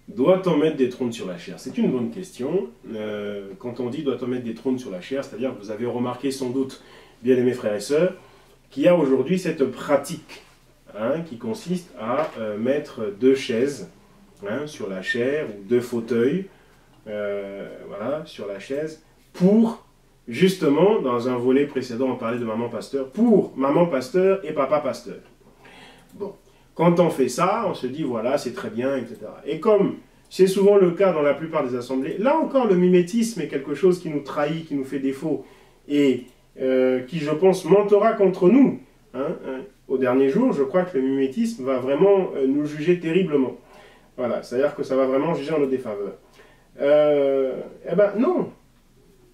Doit-on mettre des trônes sur la chair? C'est une bonne question. Quand on dit doit-on mettre des trônes sur la chair, c'est-à-dire que vous avez remarqué sans doute, bien aimés frères et sœurs, qu'il y a aujourd'hui cette pratique qui consiste à mettre deux chaises sur la chair ou deux fauteuils voilà, sur la chaise pour, justement, dans un volet précédent, on parlait de maman pasteur, pour maman pasteur et papa pasteur. Bon. Quand on fait ça, on se dit, voilà, c'est très bien, etc. Et comme c'est souvent le cas dans la plupart des assemblées, là encore, le mimétisme est quelque chose qui nous trahit, qui nous fait défaut, et qui, je pense, montera contre nous. Au dernier jour, je crois que le mimétisme va vraiment nous juger terriblement. Voilà, c'est-à-dire que ça va vraiment juger en notre défaveur. Eh ben, non.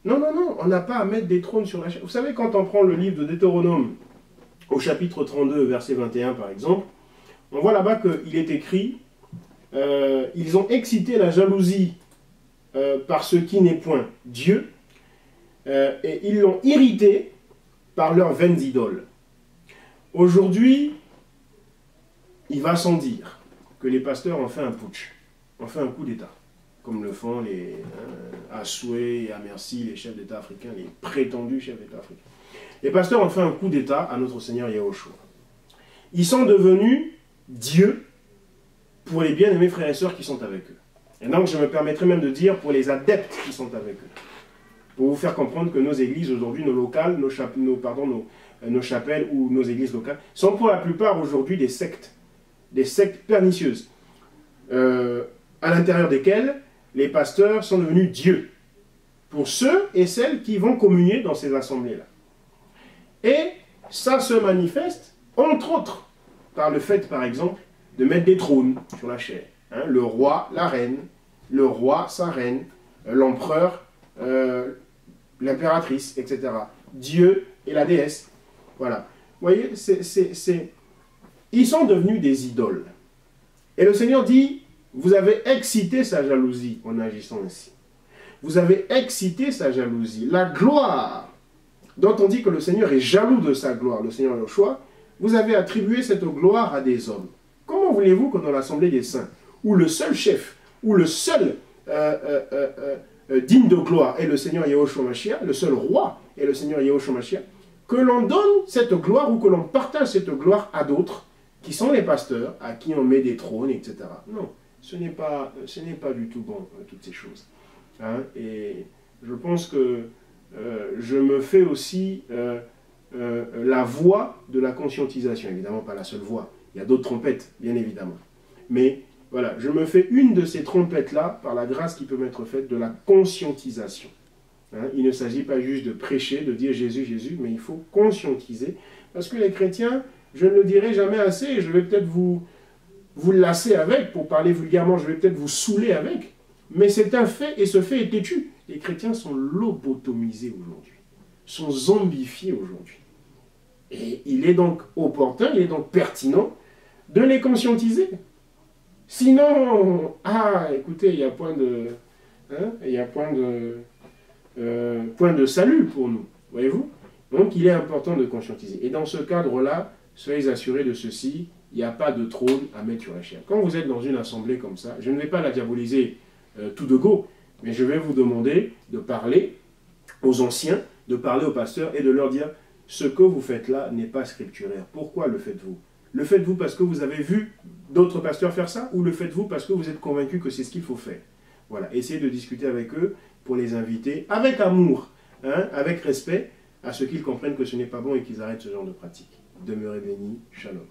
Non, non, non, on n'a pas à mettre des trônes sur la chair. Vous savez, quand on prend le livre de Deutéronome, au chapitre 32, verset 21, par exemple, on voit là-bas qu'il est écrit ils ont excité la jalousie par ce qui n'est point Dieu, et ils l'ont irrité par leurs vaines idoles. Aujourd'hui, il va sans dire que les pasteurs ont fait un putsch, ont fait un coup d'État, comme le font les Assoué et Amersi, les chefs d'État africains, les prétendus chefs d'État africains. Les pasteurs ont fait un coup d'État à notre Seigneur Yahushua. Ils sont devenus Dieu pour les bien-aimés frères et sœurs qui sont avec eux. Et donc je me permettrai même de dire pour les adeptes qui sont avec eux. Pour vous faire comprendre que nos églises aujourd'hui, nos locales, nos chapelles ou nos églises locales, sont pour la plupart aujourd'hui des sectes pernicieuses, à l'intérieur desquelles les pasteurs sont devenus Dieu, pour ceux et celles qui vont communier dans ces assemblées-là. Et ça se manifeste, entre autres, par le fait, par exemple, de mettre des trônes sur la chair. Le roi, la reine, le roi, sa reine, l'empereur, l'impératrice, etc. Dieu et la déesse. Voilà. Vous voyez, ils sont devenus des idoles. Et le Seigneur dit, vous avez excité sa jalousie en agissant ainsi. Vous avez excité sa jalousie. La gloire dont on dit que le Seigneur est jaloux de sa gloire, le Seigneur Yahushua, vous avez attribué cette gloire à des hommes. Comment voulez-vous que dans l'assemblée des saints, où le seul chef, où le seul digne de gloire est le Seigneur Yahushua Mashiach, le seul roi est le Seigneur Yahushua Mashiach, que l'on donne cette gloire ou que l'on partage cette gloire à d'autres, qui sont les pasteurs, à qui on met des trônes, etc. Non, ce n'est pas du tout bon, toutes ces choses. Et je pense que je me fais aussi la voix de la conscientisation, évidemment pas la seule voix, il y a d'autres trompettes, bien évidemment. Mais voilà, je me fais une de ces trompettes-là, par la grâce qui peut m'être faite, de la conscientisation. Il ne s'agit pas juste de prêcher, de dire Jésus, Jésus, mais il faut conscientiser, parce que les chrétiens, je ne le dirai jamais assez, et je vais peut-être vous lasser avec, pour parler vulgairement, je vais peut-être vous saouler avec, mais c'est un fait, et ce fait est têtu. Les chrétiens sont lobotomisés aujourd'hui, sont zombifiés aujourd'hui. Et il est donc opportun, il est donc pertinent de les conscientiser. Sinon, écoutez, il y a point de salut pour nous, voyez-vous. Donc il est important de conscientiser. Et dans ce cadre-là, soyez assurés de ceci, il n'y a pas de trône à mettre sur la chair. Quand vous êtes dans une assemblée comme ça, je ne vais pas la diaboliser tout de go, mais je vais vous demander de parler aux anciens, de parler aux pasteurs et de leur dire ce que vous faites là n'est pas scripturaire. Pourquoi le faites-vous? Le faites-vous parce que vous avez vu d'autres pasteurs faire ça, ou le faites-vous parce que vous êtes convaincu que c'est ce qu'il faut faire? Voilà, essayez de discuter avec eux pour les inviter avec amour, avec respect, à ce qu'ils comprennent que ce n'est pas bon et qu'ils arrêtent ce genre de pratique. Demeurez bénis, shalom.